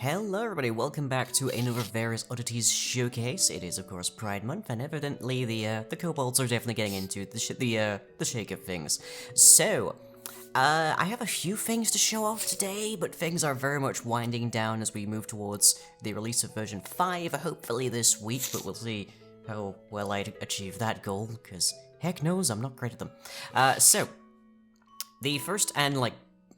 Hello everybody, welcome back to another various Oddities Showcase. It is of course Pride Month, and evidently the kobolds are definitely getting into the shake of things. So, I have a few things to show off today, but things are very much winding down as we move towards the release of version 5, hopefully this week, but we'll see how well I achieve that goal, because heck knows, I'm not great at them. So, the first and, I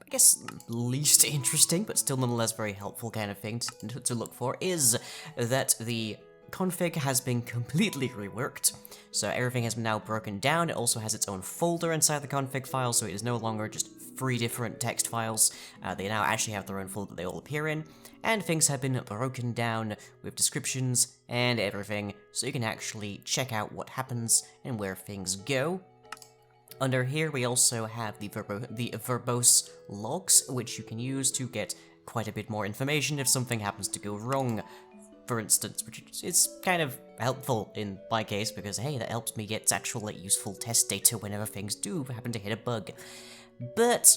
guess, least interesting, but still nonetheless very helpful kind of thing to look for is that the config has been completely reworked. So everything has been now broken down. It also has its own folder inside the config file, so it is no longer just 3 different text files. They now actually have their own folder that they all appear in, and things have been broken down with descriptions and everything, so you can actually check out what happens and where things go. Under here, we also have the verbose logs, which you can use to get quite a bit more information if something happens to go wrong, for instance, which is kind of helpful in my case, because, hey, that helps me get actual, useful test data whenever things do happen to hit a bug. But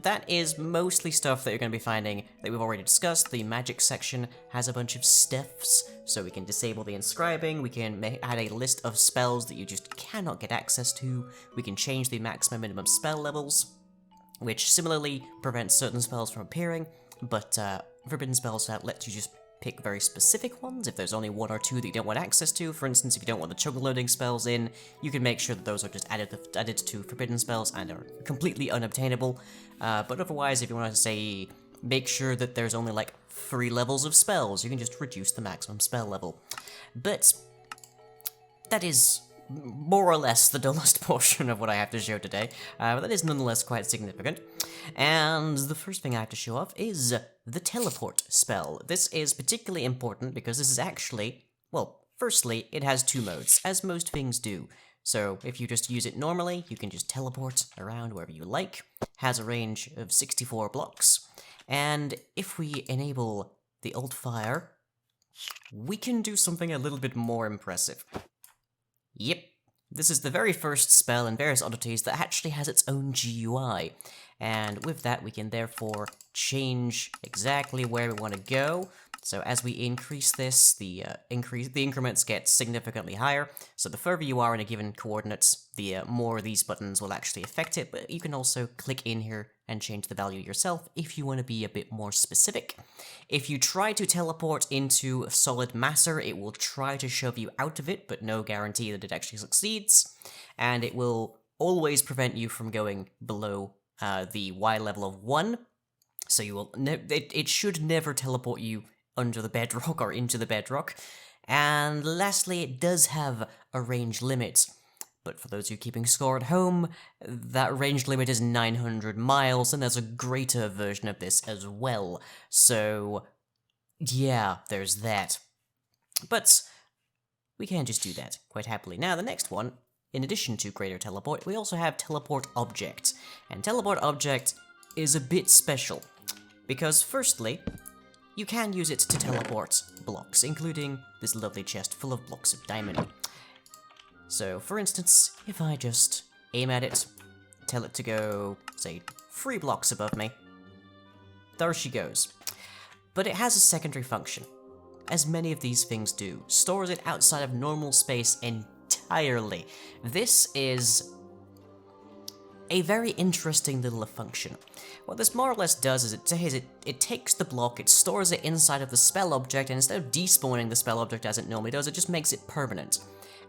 that is mostly stuff that you're going to be finding that we've already discussed. The magic section has a bunch of stuffs, so we can disable the inscribing, we can add a list of spells that you just cannot get access to, we can change the maximum minimum spell levels, which similarly prevents certain spells from appearing, but forbidden spells that lets you just pick very specific ones if there's only 1 or 2 that you don't want access to. For instance, if you don't want the chug loading spells in, you can make sure that those are just added to forbidden spells and are completely unobtainable. But otherwise, if you want to say make sure that there's only 3 levels of spells, you can just reduce the maximum spell level. But that is more or less the dullest portion of what I have to show today, but that is nonetheless quite significant. And the first thing I have to show off is the teleport spell. This is particularly important because this is actually, well, firstly, it has 2 modes, as most things do. So if you just use it normally, you can just teleport around wherever you like. Has a range of 64 blocks, and if we enable the alt fire, we can do something a little bit more impressive. Yep, this is the very first spell in various oddities that actually has its own GUI, and with that we can therefore change exactly where we want to go. So as we increase this, the increments get significantly higher, so the further you are in a given coordinates, the more these buttons will actually affect it, but you can also click in here and change the value yourself if you want to be a bit more specific. If you try to teleport into a solid masser, it will try to shove you out of it, but no guarantee that it actually succeeds, and it will always prevent you from going below the Y level of 1, so you will it should never teleport you under the bedrock or into the bedrock. And lastly, it does have a range limit, but for those of you keeping score at home, that range limit is 900 miles, and there's a greater version of this as well. So yeah, there's that. But we can just do that quite happily. Now the next one, in addition to greater teleport, we also have teleport object. And teleport object is a bit special, because firstly, you can use it to teleport blocks, including this lovely chest full of blocks of diamond. So, for instance, if I just aim at it, tell it to go, say, 3 blocks above me, there she goes. But it has a secondary function, as many of these things do. Stores it outside of normal space entirely. This is a very interesting little function. What this more or less does is it takes the block, it stores it inside of the spell object, and instead of despawning the spell object as it normally does, it just makes it permanent.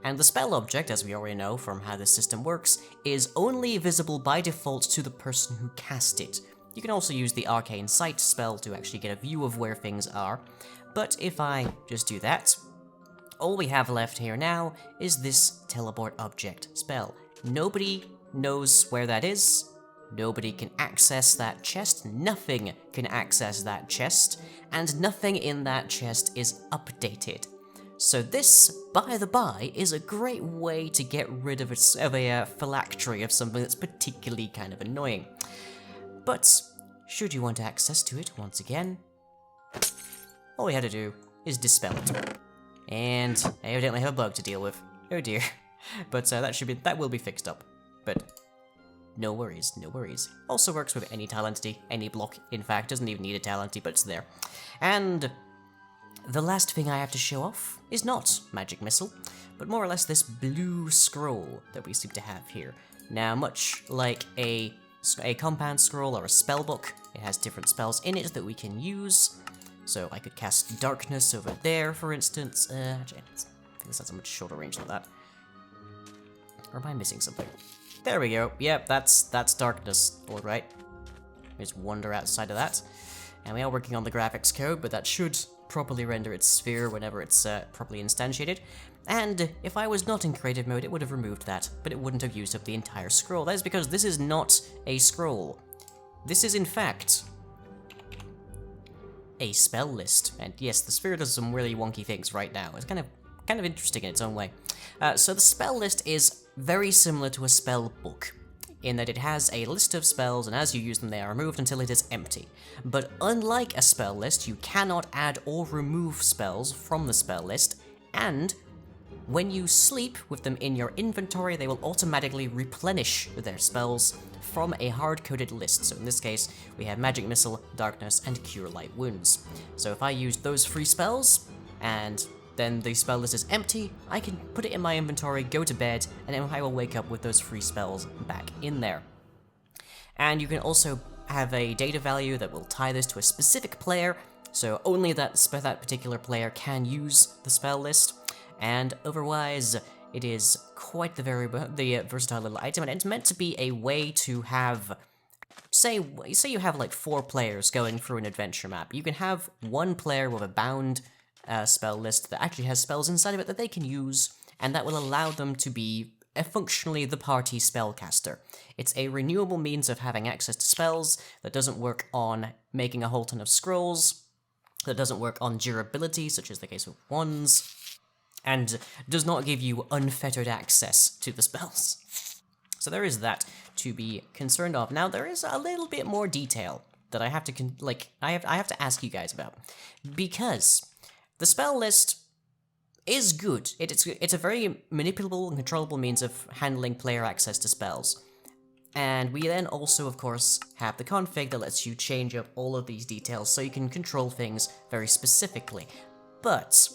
And the spell object, as we already know from how this system works, is only visible by default to the person who cast it. You can also use the Arcane Sight spell to actually get a view of where things are, but if I just do that, all we have left here now is this teleport object spell. Nobody knows where that is, nobody can access that chest, nothing can access that chest, and nothing in that chest is updated. So this, by the by, is a great way to get rid of a phylactery of something that's particularly kind of annoying. But should you want access to it once again, all we had to do is dispel it. And I evidently have a bug to deal with. Oh dear. But that will be fixed up. But No worries, no worries. Also works with any tile entity, any block, in fact, doesn't even need a tile entity, but it's there. And the last thing I have to show off is not Magic Missile, but more or less this blue scroll that we seem to have here. Now, much like a compound scroll or a spell book, it has different spells in it that we can use. So I could cast Darkness over there, for instance. Actually, I think this has a much shorter range than that. Or am I missing something? There we go. Yep, that's Darkness, alright. Just wander outside of that. And we are working on the graphics code, but that should properly render its sphere whenever it's properly instantiated. And if I was not in creative mode, it would have removed that, but it wouldn't have used up the entire scroll. That is because this is not a scroll. This is, in fact, a spell list. And yes, the sphere does some really wonky things right now. It's kind of interesting in its own way. So the spell list is very similar to a spell book, in that it has a list of spells, and as you use them they are removed until it is empty. But unlike a spell list, you cannot add or remove spells from the spell list, and when you sleep with them in your inventory, they will automatically replenish their spells from a hard-coded list. So in this case, we have Magic Missile, Darkness, and Cure Light Wounds. So if I use those 3 spells, and then the spell list is empty, I can put it in my inventory, go to bed, and then I will wake up with those 3 spells back in there. And you can also have a data value that will tie this to a specific player, so only that particular player can use the spell list. And otherwise, it is quite the versatile little item, and it's meant to be a way to have, say you have like 4 players going through an adventure map. You can have one player with a bound spell list that actually has spells inside of it that they can use, and that will allow them to be functionally the party spellcaster. It's a renewable means of having access to spells that doesn't work on making a whole ton of scrolls, that doesn't work on durability, such as the case with wands, and does not give you unfettered access to the spells. So there is that to be concerned of. Now there is a little bit more detail that I have to I have to ask you guys about, because the spell list is good. It's a very manipulable and controllable means of handling player access to spells. And we then also, of course, have the config that lets you change up all of these details so you can control things very specifically. But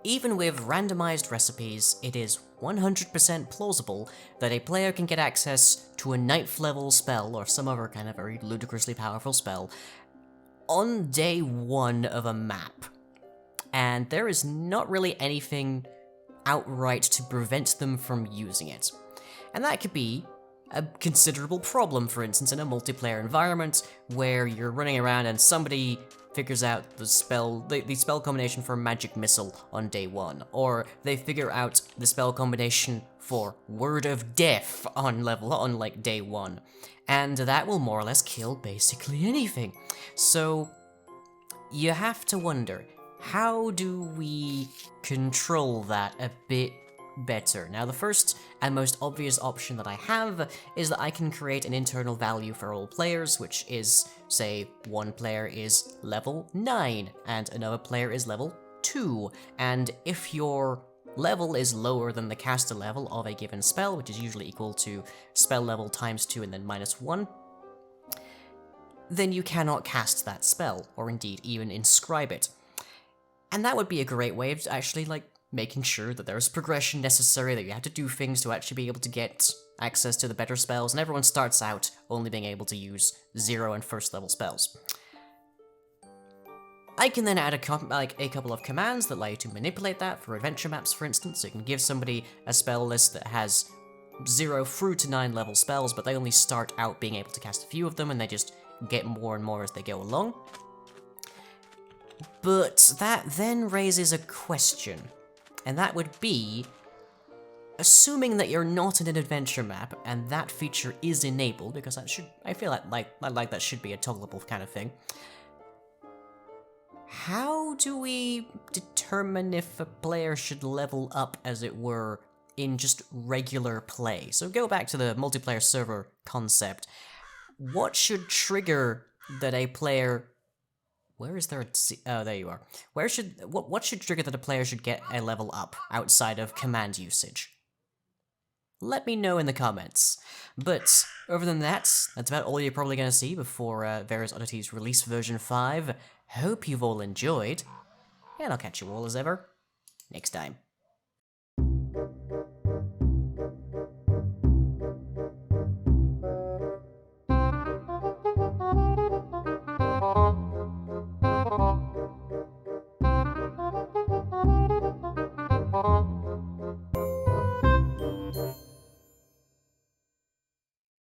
even with randomized recipes, it is 100% plausible that a player can get access to a 9th level spell or some other kind of very ludicrously powerful spell on day 1 of a map. And there is not really anything outright to prevent them from using it. And that could be a considerable problem, for instance, in a multiplayer environment where you're running around and somebody figures out the spell combination for Magic Missile on day 1, or they figure out the spell combination for Word of Death on like day 1, and that will more or less kill basically anything. So you have to wonder, how do we control that a bit better? Now, the first and most obvious option that I have is that I can create an internal value for all players, which is, say, one player is level 9 and another player is level 2, and if your level is lower than the caster level of a given spell, which is usually equal to spell level times 2 and then minus 1, then you cannot cast that spell, or indeed even inscribe it. And that would be a great way of actually, like, making sure that there's progression necessary, that you have to do things to actually be able to get access to the better spells, and everyone starts out only being able to use 0 and 1st level spells. I can then add a couple of commands that allow you to manipulate that for adventure maps, for instance. So you can give somebody a spell list that has 0 through to 9 level spells, but they only start out being able to cast a few of them, and they just get more and more as they go along. But that then raises a question, and that would be, assuming that you're not in an adventure map and that feature is enabled, because I feel like that should be a toggleable kind of thing. How do we determine if a player should level up, as it were, in just regular play? So go back to the multiplayer server concept. What should trigger that a player... Where is there a... Oh, there you are. What should trigger that a player should get a level up outside of command usage? let me know in the comments. But other than that, that's about all you're probably going to see before Various Oddities release version 5. Hope you've all enjoyed, and I'll catch you all as ever next time.